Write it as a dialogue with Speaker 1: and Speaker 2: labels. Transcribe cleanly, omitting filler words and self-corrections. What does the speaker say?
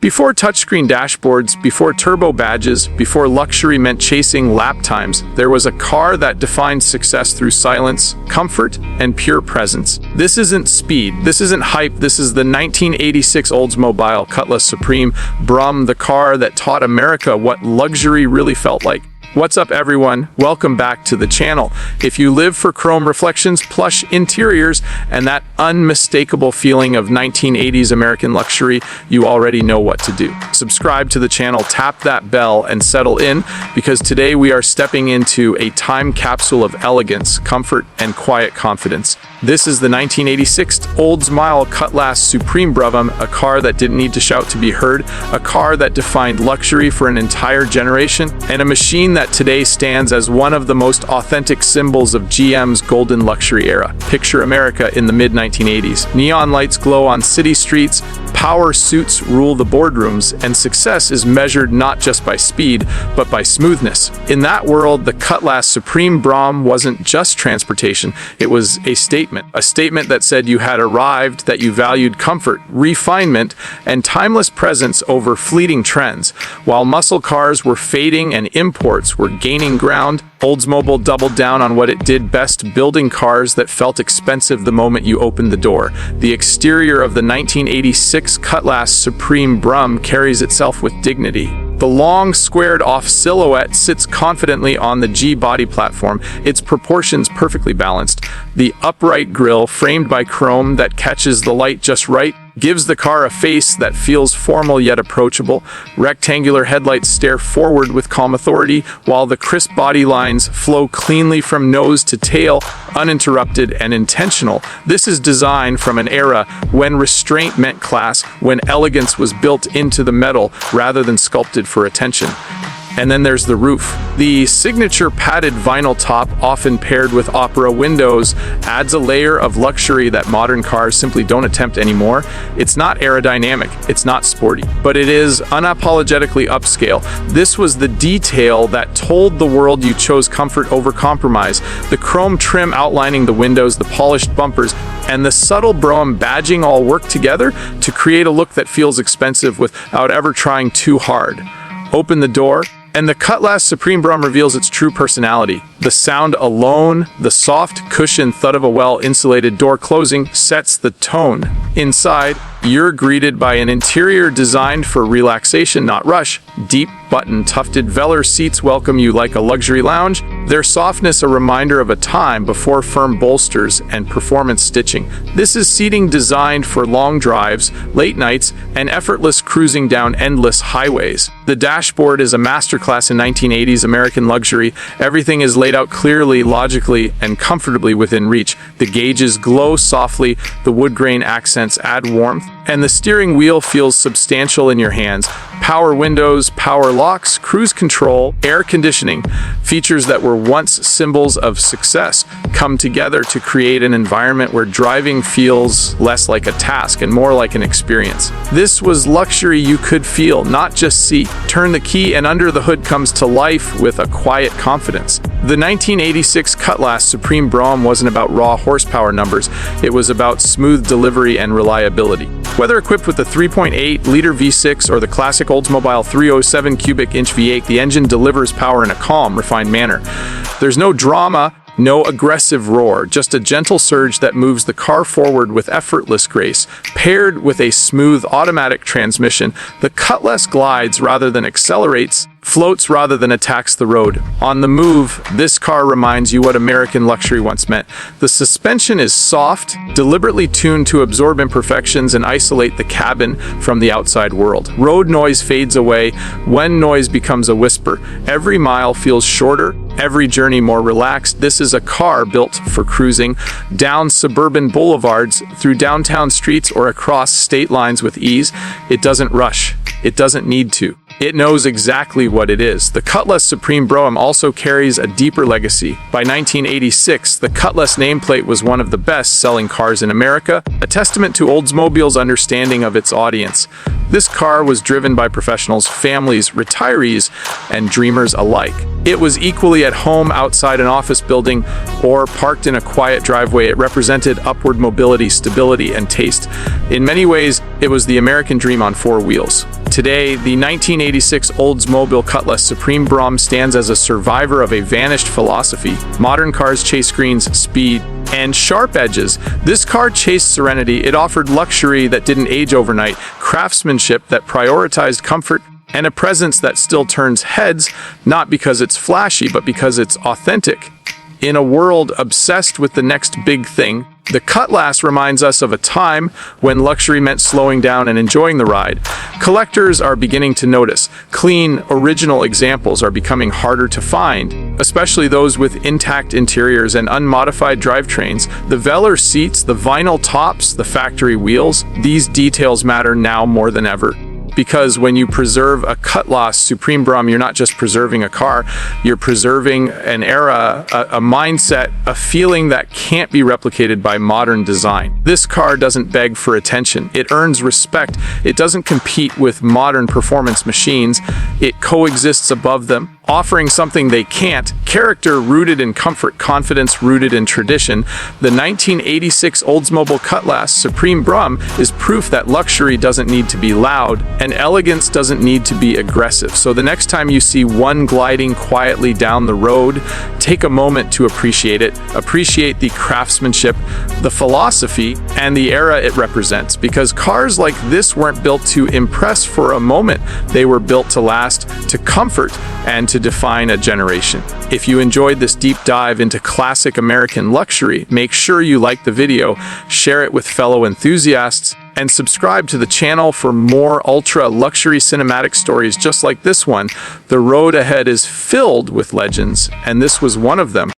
Speaker 1: Before touchscreen dashboards, before turbo badges, before luxury meant chasing lap times, there was a car that defined success through silence, comfort, and pure presence. This isn't speed, this isn't hype, this is the 1986 Oldsmobile Cutlass Supreme Brougham, the car that taught America what luxury really felt like. What's up, everyone? Welcome back to the channel. If you live for chrome reflections, plush interiors, and that unmistakable feeling of 1980s American luxury, you already know what to do. Subscribe to the channel, tap that bell, and settle in, because today we are stepping into a time capsule of elegance, comfort, and quiet confidence. This is the 1986 Oldsmobile Cutlass Supreme Brougham, a car that didn't need to shout to be heard, a car that defined luxury for an entire generation, and a machine that today stands as one of the most authentic symbols of GM's golden luxury era. Picture America in the mid-1980s. Neon lights glow on city streets, power suits rule the boardrooms, and success is measured not just by speed, but by smoothness. In that world, the Cutlass Supreme Brougham wasn't just transportation, it was a statement that said you had arrived, that you valued comfort, refinement, and timeless presence over fleeting trends. While muscle cars were fading and imports were gaining ground, Oldsmobile doubled down on what it did best, building cars that felt expensive the moment you opened the door. The exterior of the 1986 Cutlass Supreme Brougham carries itself with dignity. The long, squared-off silhouette sits confidently on the G-body platform, its proportions perfectly balanced. The upright grille, framed by chrome that catches the light just right, gives the car a face that feels formal yet approachable. Rectangular headlights stare forward with calm authority, while the crisp body lines flow cleanly from nose to tail, uninterrupted and intentional. This is designed from an era when restraint meant class, when elegance was built into the metal rather than sculpted for attention. And then there's the roof. The signature padded vinyl top, often paired with opera windows, adds a layer of luxury that modern cars simply don't attempt anymore. It's not aerodynamic, it's not sporty, but it is unapologetically upscale. This was the detail that told the world you chose comfort over compromise. The chrome trim outlining the windows, the polished bumpers, and the subtle Brougham badging all work together to create a look that feels expensive without ever trying too hard. Open the door, and the Cutlass Supreme Brougham reveals its true personality. The sound alone, the soft, cushioned thud of a well-insulated door closing, sets the tone. Inside, you're greeted by an interior designed for relaxation, not rush. Deep, button-tufted velour seats welcome you like a luxury lounge, their softness a reminder of a time before firm bolsters and performance stitching. This is seating designed for long drives, late nights, and effortless cruising down endless highways. The dashboard is a masterclass in 1980s American luxury. Everything is laid out clearly, logically, and comfortably within reach. The gauges glow softly, the wood grain accents add warmth, and the steering wheel feels substantial in your hands. Power windows, power locks, cruise control, air conditioning, features that were once symbols of success, come together to create an environment where driving feels less like a task and more like an experience. This was luxury you could feel, not just see. Turn the key and under the hood comes to life with a quiet confidence. The 1986 Cutlass Supreme Brougham wasn't about raw horsepower numbers, it was about smooth delivery and reliability. Whether equipped with the 3.8-liter V6 or the classic Oldsmobile 307 cubic inch V8, the engine delivers power in a calm, refined manner. There's no drama, no aggressive roar, just a gentle surge that moves the car forward with effortless grace. Paired with a smooth automatic transmission, the Cutlass glides rather than accelerates, floats rather than attacks the road. On the move, this car reminds you what American luxury once meant. The suspension is soft, deliberately tuned to absorb imperfections and isolate the cabin from the outside world. Road noise fades away when noise becomes a whisper. Every mile feels shorter, every journey more relaxed. This is a car built for cruising down suburban boulevards, through downtown streets, or across state lines with ease. It doesn't rush. It doesn't need to. It knows exactly what it is. The Cutlass Supreme Brougham also carries a deeper legacy. By 1986, the Cutlass nameplate was one of the best-selling cars in America, a testament to Oldsmobile's understanding of its audience. This car was driven by professionals, families, retirees, and dreamers alike. It was equally at home outside an office building or parked in a quiet driveway. It represented upward mobility, stability, and taste. In many ways, it was the American dream on four wheels. Today, the 1986 Oldsmobile Cutlass Supreme Brougham stands as a survivor of a vanished philosophy. Modern cars chase screens, speed, and sharp edges. This car chased serenity. It offered luxury that didn't age overnight, craftsmanship that prioritized comfort, and a presence that still turns heads, not because it's flashy, but because it's authentic. In a world obsessed with the next big thing, the Cutlass reminds us of a time when luxury meant slowing down and enjoying the ride. Collectors are beginning to notice. Clean, original examples are becoming harder to find, especially those with intact interiors and unmodified drivetrains. The velour seats, the vinyl tops, the factory wheels, these details matter now more than ever. Because when you preserve a Cutlass Supreme Brougham, you're not just preserving a car, you're preserving an era, a mindset, a feeling that can't be replicated by modern design. This car doesn't beg for attention. It earns respect. It doesn't compete with modern performance machines. It coexists above them, offering something they can't: character rooted in comfort, confidence rooted in tradition. The 1986 Oldsmobile Cutlass Supreme Brougham is proof that luxury doesn't need to be loud, and elegance doesn't need to be aggressive. So the next time you see one gliding quietly down the road, take a moment to appreciate it. Appreciate the craftsmanship, the philosophy, and the era it represents. Because cars like this weren't built to impress for a moment. They were built to last, to comfort, and to define a generation. If you enjoyed this deep dive into classic American luxury, make sure you like the video, share it with fellow enthusiasts, and subscribe to the channel for more ultra-luxury cinematic stories just like this one. The road ahead is filled with legends, and this was one of them.